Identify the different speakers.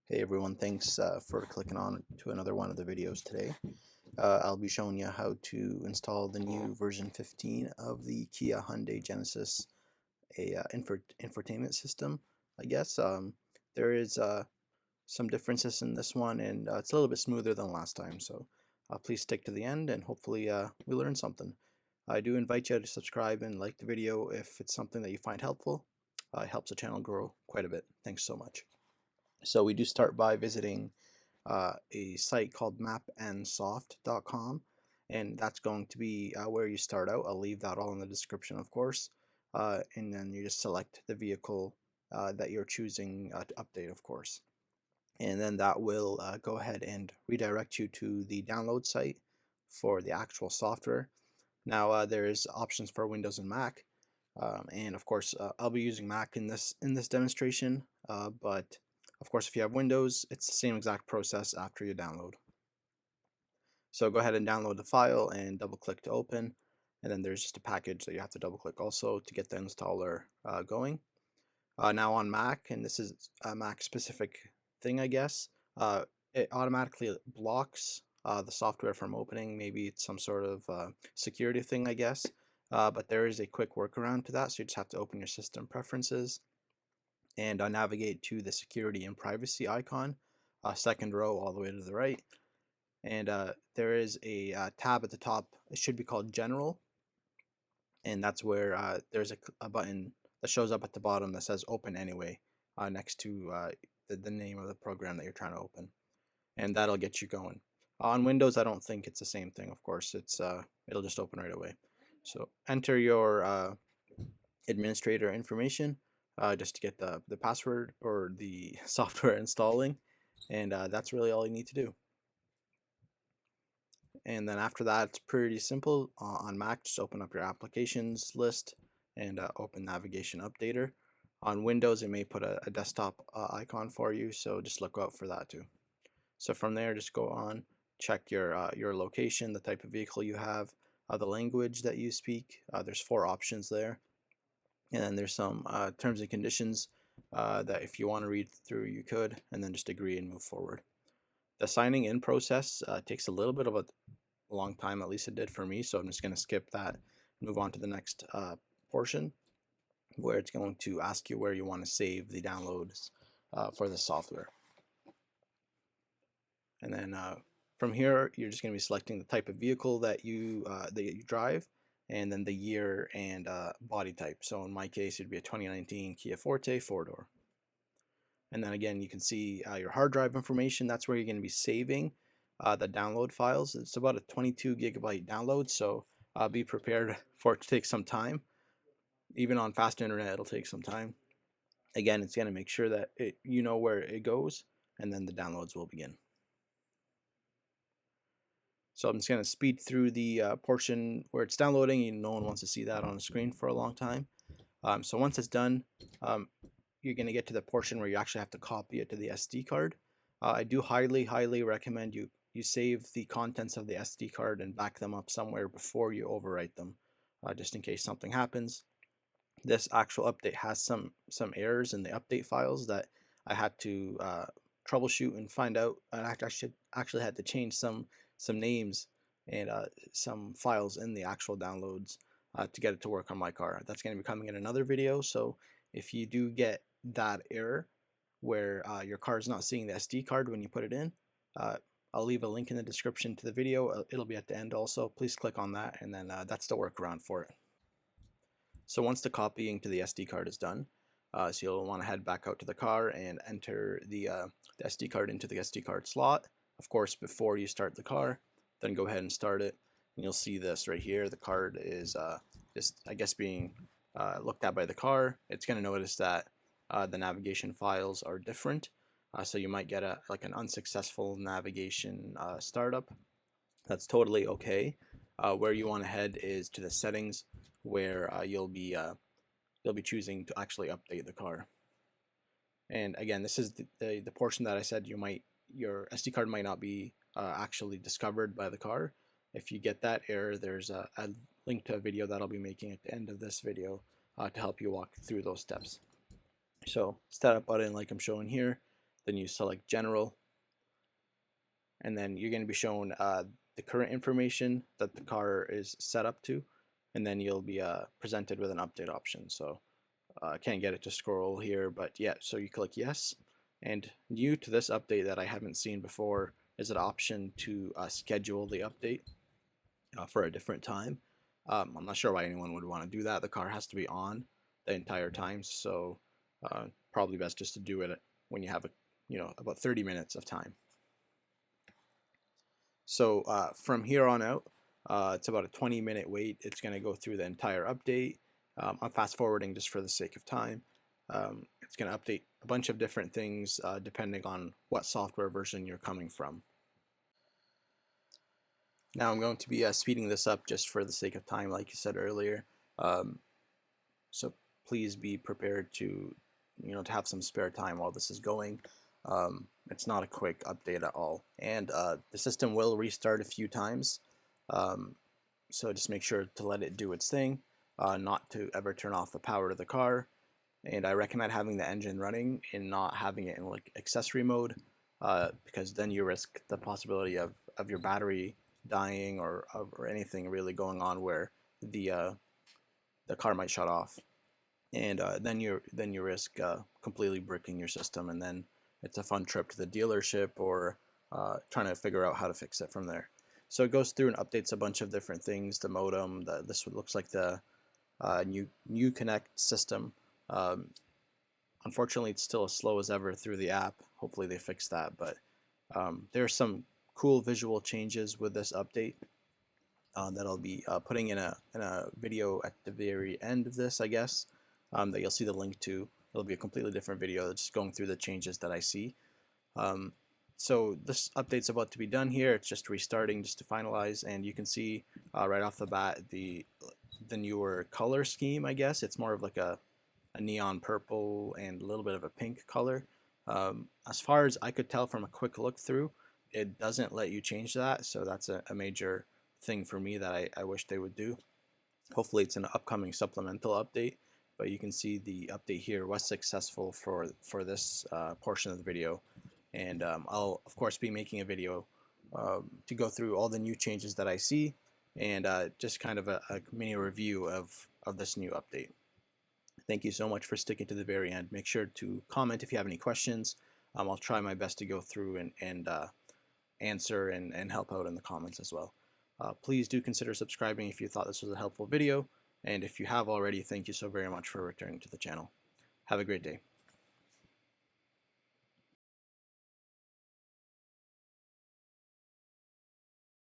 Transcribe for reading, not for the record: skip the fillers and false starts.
Speaker 1: Hey everyone, thanks for clicking on to another one of the videos today. I'll be showing you how to install the new version 15 of the Kia Hyundai Genesis, infotainment system, I guess. There is some differences in this one, and it's a little bit smoother than last time, so please stick to the end and hopefully we learn something. I do invite you to subscribe and like the video if it's something that you find helpful. It helps the channel grow quite a bit. Thanks so much. So we do start by visiting a site called mapandsoft.com, and that's going to be where you start out. I'll leave that all in the description, of course, and then you just select the vehicle that you're choosing to update, of course, and then that will go ahead and redirect you to the download site for the actual software. Now there's options for Windows and Mac, and of course I'll be using Mac in this demonstration, but of course if you have Windows, it's the same exact process after you download. So go ahead and download the file and double click to open, and then there's just a package that you have to double click also to get the installer going. Now on Mac, and this is a Mac specific thing, I guess, it automatically blocks the software from opening. Maybe it's some sort of security thing, I guess. But there is a quick workaround to that. So you just have to open your system preferences and navigate to the security and privacy icon, second row all the way to the right. And there is a tab at the top. It should be called General. And that's where there's a button that shows up at the bottom that says Open Anyway next to the name of the program that you're trying to open. And that'll get you going. On Windows, I don't think it's the same thing, of course. It'll just open right away. So enter your administrator information just to get the password or the software installing, and that's really all you need to do. And then after that, it's pretty simple. On Mac, just open up your applications list and open Navigation Updater. On Windows, it may put a desktop icon for you, so just look out for that too. So from there, just go on, check your location, the type of vehicle you have, the language that you speak. There's 4 options there, and then there's some terms and conditions that if you want to read through, you could, and then just agree and move forward. The signing in process takes a little bit of a long time, at least it did for me, so I'm just going to skip that, move on to the next portion, where it's going to ask you where you want to save the downloads for the software. And then from here, you're just going to be selecting the type of vehicle that you drive, and then the year and body type. So in my case, it'd be a 2019 Kia Forte 4-door. And then again, you can see your hard drive information. That's where you're going to be saving the download files. It's about a 22 gigabyte download, so be prepared for it to take some time. Even on fast internet, it'll take some time. Again, it's going to make sure that you know where it goes, and then the downloads will begin. So I'm just going to speed through the portion where it's downloading. No one wants to see that on the screen for a long time. So once it's done, you're going to get to the portion where you actually have to copy it to the SD card. I do highly recommend you save the contents of the SD card and back them up somewhere before you overwrite them, just in case something happens. This actual update has some errors in the update files that I had to troubleshoot and find out. I actually had to change some names and some files in the actual downloads to get it to work on my car. That's going to be coming in another video, so if you do get that error where your car is not seeing the SD card when you put it in, I'll leave a link in the description to the video. It'll be at the end also. Please click on that, and then that's the workaround for it. So once the copying to the SD card is done, so you'll want to head back out to the car and enter the SD card into the SD card slot. Of course, before you start the car, then go ahead and start it. And you'll see this right here. The card is just, I guess, being looked at by the car. It's going to notice that the navigation files are different. So you might get like an unsuccessful navigation startup. That's totally okay. Where you want to head is to the settings, where you'll be choosing to actually update the car. And again, this is the portion that I said your SD card might not be actually discovered by the car. If you get that error, there's a link to a video that I'll be making at the end of this video to help you walk through those steps. So setup button, like I'm showing here, then you select General, and then you're going to be shown the current information that the car is set up to, and then you'll be presented with an update option. So I can't get it to scroll here, but yeah, so you click yes. And new to this update that I haven't seen before is an option to schedule the update for a different time. I'm not sure why anyone would want to do that. The car has to be on the entire time, so probably best just to do it when you have about 30 minutes of time. So from here on out, it's about a 20-minute wait. It's going to go through the entire update. I'm fast forwarding just for the sake of time. It's going to update a bunch of different things depending on what software version you're coming from. Now I'm going to be speeding this up just for the sake of time, like you said earlier. So please be prepared to have some spare time while this is going. It's not a quick update at all, and the system will restart a few times. So just make sure to let it do its thing, not to ever turn off the power to the car. And I recommend having the engine running and not having it in like accessory mode, because then you risk the possibility of your battery dying or anything really going on where the car might shut off, and then you risk completely bricking your system, and then it's a fun trip to the dealership or trying to figure out how to fix it from there. So it goes through and updates a bunch of different things: the modem, this looks like the new Connect system. Unfortunately, it's still as slow as ever through the app. Hopefully they fix that, but there's some cool visual changes with this update that I'll be putting in a video at the very end of this, I guess, that you'll see the link to. It'll be a completely different video just going through the changes that I see. So this update's about to be done here. It's just restarting just to finalize, and you can see right off the bat the newer color scheme, I guess. It's more of like a neon purple and a little bit of a pink color. As far as I could tell from a quick look through, it doesn't let you change that, so that's a major thing for me that I wish they would do. Hopefully it's an upcoming supplemental update, but you can see the update here was successful for this portion of the video, and I'll of course be making a video to go through all the new changes that I see, and just kind of a mini review of this new update. Thank you so much for sticking to the very end. Make sure to comment if you have any questions. I'll try my best to go through and answer and help out in the comments as well. Please do consider subscribing if you thought this was a helpful video, and if you have already, thank you so very much for returning to the channel. Have a great day.